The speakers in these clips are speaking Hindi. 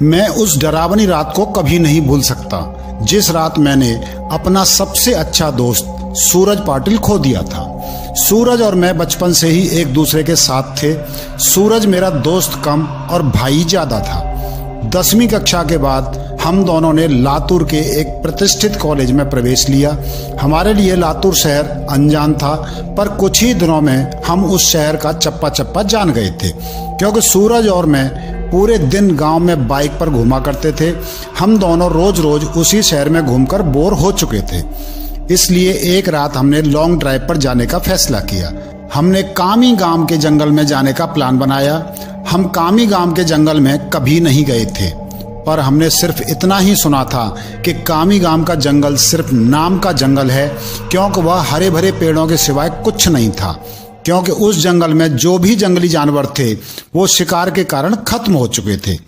मैं उस डरावनी रात को कभी नहीं भूल सकता, जिस रात मैंने अपना सबसे अच्छा दोस्त सूरज पाटिल खो दिया था। सूरज और मैं बचपन से ही एक दूसरे के साथ थे। सूरज मेरा दोस्त कम और भाई ज्यादा था। 10वीं कक्षा के बाद हम दोनों ने लातूर के एक प्रतिष्ठित कॉलेज में प्रवेश लिया। हमारे लिए लातूर शहर अनजान था, पर कुछ ही दिनों में हम उस शहर का चप्पा चप्पा जान गए थे, क्योंकि सूरज और मैं पूरे दिन गांव में बाइक पर घूमा करते थे। हम दोनों रोज रोज उसी शहर में घूमकर बोर हो चुके थे। इसलिए एक रात हमने लॉन्ग ड्राइव पर जाने का फैसला किया। हमने कामी गांव के जंगल में जाने का प्लान बनाया। हम कामी गांव के जंगल में कभी नहीं गए थे, पर हमने सिर्फ इतना ही सुना था कि कामी गांव का जंगल सिर्फ नाम का जंगल है, क्योंकि वह हरे भरे पेड़ों के सिवाय कुछ नहीं था। क्योंकि उस जंगल में जो भी जंगली जानवर थे वो शिकार के कारण खत्म हो चुके थे।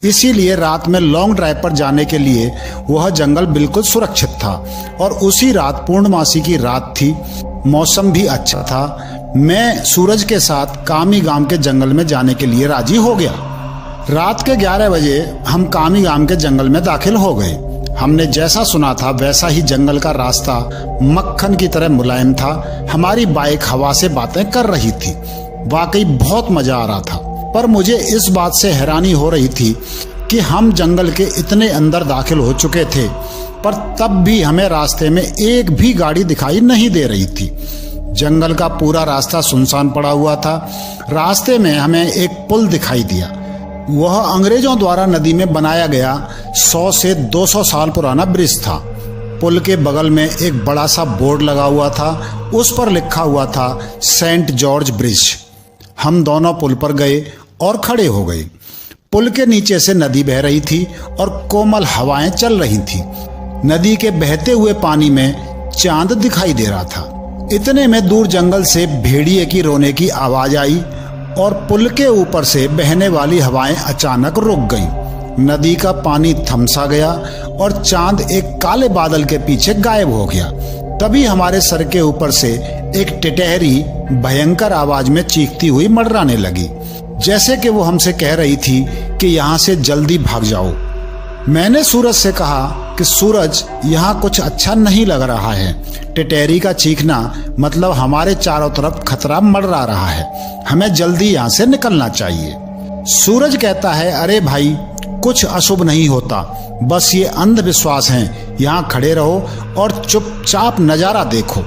इसीलिए रात में लॉन्ग ड्राइव पर जाने के लिए वह जंगल बिल्कुल सुरक्षित था। और उसी रात पूर्णमासी की रात थी, मौसम भी अच्छा था। मैं सूरज के साथ कामी गांव के जंगल में जाने के लिए राजी हो गया। रात के 11 बजे हम कामी गांव के जंगल में दाखिल हो गए। हमने जैसा सुना था वैसा ही जंगल का रास्ता मक्खन की तरह मुलायम था। हमारी बाइक हवा से बातें कर रही थी। वाकई बहुत मजा आ रहा था, पर मुझे इस बात से हैरानी हो रही थी कि हम जंगल के इतने अंदर दाखिल हो चुके थे, पर तब भी हमें रास्ते में एक भी गाड़ी दिखाई नहीं दे रही थी। जंगल का पूरा रास्ता सुनसान पड़ा हुआ था। रास्ते में हमें एक पुल दिखाई दिया। वह अंग्रेजों द्वारा नदी में बनाया गया 100 से 200 साल पुराना ब्रिज था। पुल के बगल में एक बड़ा सा बोर्ड लगा हुआ था। उस पर लिखा हुआ था सेंट जॉर्ज ब्रिज। हम दोनों पुल पर गए और खड़े हो गए। पुल के नीचे से नदी बह रही थी और कोमल हवाएं चल रही थी। नदी के बहते हुए पानी में चांद दिखाई दे रहा था। इतने में दूर जंगल से भेड़िए की रोने की आवाज आई और पुल के ऊपर से बहने वाली हवाएं अचानक रुक गईं। नदी का पानी थमसा गया और चांद एक काले बादल के पीछे गायब हो गया। तभी हमारे सर के ऊपर से एक टिटहरी भयंकर आवाज में चीखती हुई मंडराने लगी, जैसे कि वो हमसे कह रही थी कि यहाँ से जल्दी भाग जाओ। मैंने सूरज से कहा कि सूरज, यहाँ कुछ अच्छा नहीं लग रहा है। टिटहरी का चीखना मतलब हमारे चारों तरफ खतरा मंडरा रहा है। हमें जल्दी यहाँ से निकलना चाहिए। सूरज कहता है, अरे भाई, कुछ अशुभ नहीं होता, बस ये अंधविश्वास हैं। यहाँ खड़े रहो और चुपचाप नजारा देखो।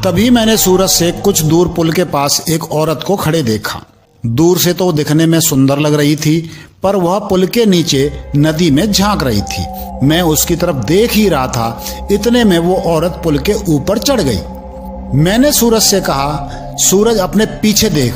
तभी मैंने सूरज से कुछ दूर पुल के पास एक औरत को खड़े देखा। दूर से तो दिखने में सुंदर लग रही थी, पर वह पुल के नीचे नदी में झांक रही थी। मैं उसकी तरफ देख ही रहा था। इतने में वो औरत पुल के ऊपर चढ़ गई। मैंने सूरज से कहा, सूरज अपने पीछे देख,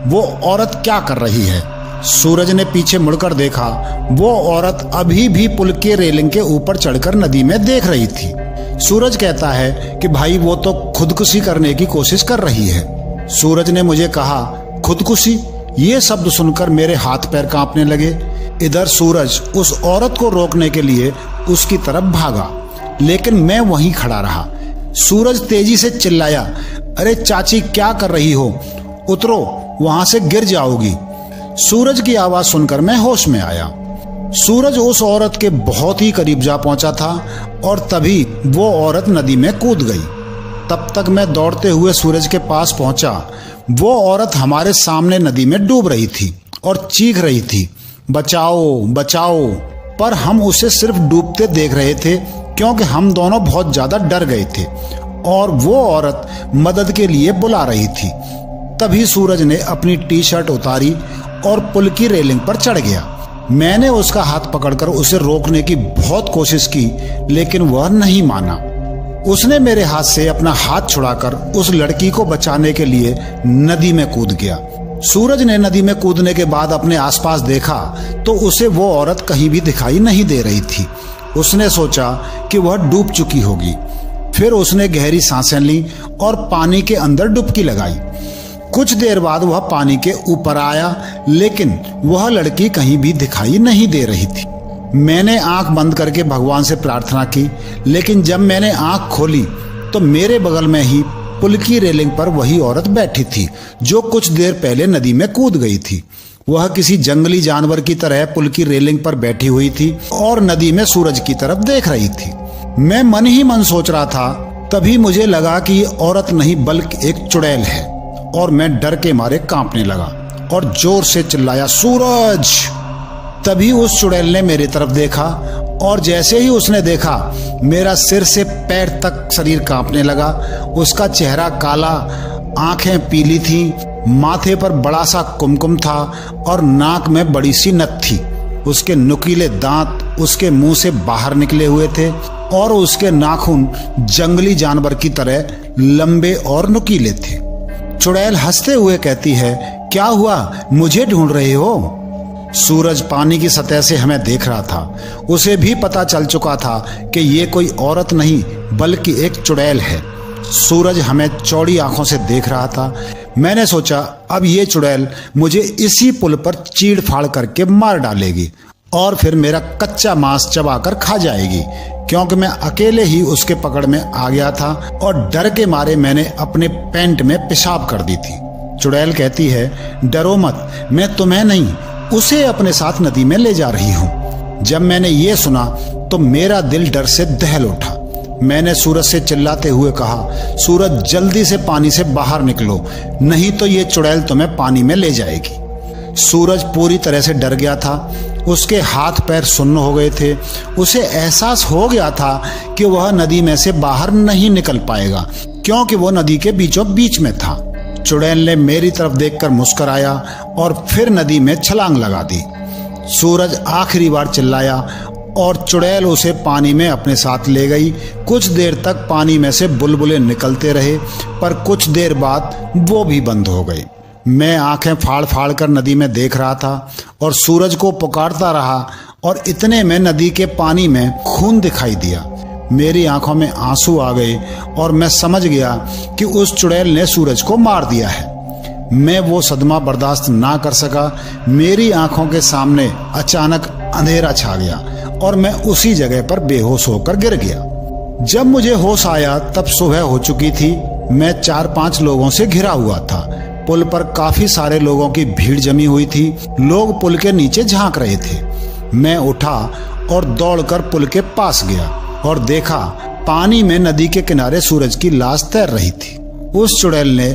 वो औरत क्या कर रही है। सूरज ने पीछे मुड़कर देखा। वो औरत अभी भी पुल के रेलिंग के ऊपर चढ़कर नदी में देख रही थी। सूरज कहता है कि भाई, वो तो खुदकुशी करने की कोशिश कर रही है। सूरज ने मुझे कहा, खुदकुशी? ये शब्द सुनकर मेरे हाथ पैर कांपने लगे। इधर सूरज उस औरत को रोकने के लिए उसकी तरफ भागा, लेकिन मैं वहीं खड़ा रहा। सूरज तेजी से चिल्लाया, अरे चाची, क्या कर रही हो? उतरो, वहां से गिर जाओगी। सूरज की आवाज सुनकर मैं होश में आया। सूरज उस औरत के बहुत ही करीब जा पहुंचा था और तभी वो औरत नदी में कूद गई। तब तक मैं दौड़ते हुए सूरज के पास पहुंचा। वो औरत हमारे सामने नदी में डूब रही थी और चीख रही थी, बचाओ बचाओ। पर हम उसे सिर्फ डूबते देख रहे थे, क्योंकि हम दोनों बहुत ज्यादा डर गए थे और वो औरत मदद के लिए बुला रही थी। तभी सूरज ने अपनी टी-शर्ट उतारी और पुल की रेलिंग पर चढ़ गया। मैंने उसका हाथ पकड़कर उसे रोकने की बहुत कोशिश की, लेकिन वह नहीं माना। उसने मेरे हाथ से अपना हाथ छुड़ाकर उस लड़की को बचाने के लिए नदी में कूद गया। सूरज ने नदी में कूदने के बाद अपने आसपास देखा तो उसे वो औरत कहीं भी दिखाई नहीं दे रही थी। उसने सोचा कि वह डूब चुकी होगी। फिर उसने गहरी सांसें ली और पानी के अंदर डुबकी लगाई। कुछ देर बाद वह पानी के ऊपर आया, लेकिन वह लड़की कहीं भी दिखाई नहीं दे रही थी। मैंने आंख बंद करके भगवान से प्रार्थना की, लेकिन जब मैंने आंख खोली तो मेरे बगल में ही पुल की रेलिंग पर वही औरत बैठी थी जो कुछ देर पहले नदी में कूद गई थी। वह किसी जंगली जानवर की तरह पुल की रेलिंग पर बैठी हुई थी और नदी में सूरज की तरफ देख रही थी। मैं मन ही मन सोच रहा था, तभी मुझे लगा कि ये औरत नहीं बल्कि एक चुड़ैल है और मैं डर के मारे कांपने लगा और जोर से चिल्लाया, सूरज। तभी उस चुड़ैल ने मेरी तरफ देखा और जैसे ही उसने देखा मेरा सिर से पैर तक शरीर कांपने लगा। उसका चेहरा काला, आंखें पीली थीं, माथे पर बड़ा सा कुमकुम था और नाक में बड़ी सी नथ थी। उसके नुकीले दांत उसके मुंह से बाहर निकले हुए थे और उसके नाखून जंगली जानवर की तरह लंबे और नुकीले थे। चुड़ैल हंसते हुए कहती है, क्या हुआ, मुझे ढूंढ रहे हो? सूरज पानी की सतह से हमें देख रहा था। उसे भी पता चल चुका था कि ये कोई औरत नहीं बल्कि एक चुड़ैल है। सूरज हमें चौड़ी आंखों से देख रहा था। मैंने सोचा अब ये चुड़ैल मुझे इसी पुल पर चीड़ फाड़ करके मार डालेगी और फिर मेरा कच्चा मांस चबाकर खा जाएगी, क्योंकि मैं अकेले ही उसके पकड़ में आ गया था और डर के मारे मैंने अपने पैंट में पेशाब कर दी थी। चुड़ैल कहती है, डरो मत, मैं तुम्हें नहीं उसे अपने साथ नदी में ले जा रही हूँ। जब मैंने ये सुना तो मेरा दिल डर से दहल उठा। मैंने सूरज से चिल्लाते हुए कहा, सूरज जल्दी से पानी से बाहर निकलो, नहीं तो ये चुड़ैल तुम्हें पानी में ले जाएगी। सूरज पूरी तरह से डर गया था। उसके हाथ पैर सुन्न हो गए थे। उसे एहसास हो गया था कि वह नदी में से बाहर नहीं निकल पाएगा, क्योंकि वो नदी के बीचों बीच में था। चुड़ैल ने मेरी तरफ देखकर मुस्कुराया और फिर नदी में छलांग लगा दी। सूरज आखिरी बार चिल्लाया और चुड़ैल उसे पानी में अपने साथ ले गई। कुछ देर तक पानी में से बुलबुले निकलते रहे, पर कुछ देर बाद वो भी बंद हो गए। मैं आंखें फाड़ फाड़ कर नदी में देख रहा था और सूरज को पुकारता रहा और इतने में नदी के पानी में खून दिखाई दिया। मेरी आंखों में आंसू आ गए और मैं समझ गया कि उस चुड़ैल ने सूरज को मार दिया है। मैं वो सदमा बर्दाश्त ना कर सका। मेरी आंखों के सामने अचानक अंधेरा छा गया और मैं उसी जगह पर बेहोश होकर गिर गया। जब मुझे होश आया तब सुबह हो चुकी थी। मैं 4-5 लोगों से घिरा हुआ था। पुल पर काफी सारे लोगों की भीड़ जमी हुई थी। लोग पुल के नीचे झांक रहे थे। मैं उठा और दौड़कर पुल के पास गया और देखा पानी में नदी के किनारे सूरज की लाश तैर रही थी। उस चुड़ैल ने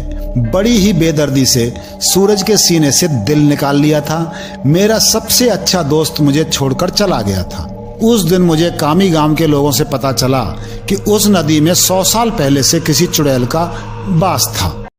बड़ी ही बेदर्दी से सूरज के सीने से दिल निकाल लिया था। मेरा सबसे अच्छा दोस्त मुझे छोड़कर चला गया था। उस दिन मुझे कामी गांव के लोगों से पता चला कि उस नदी में 100 साल पहले से किसी चुड़ैल का वास था।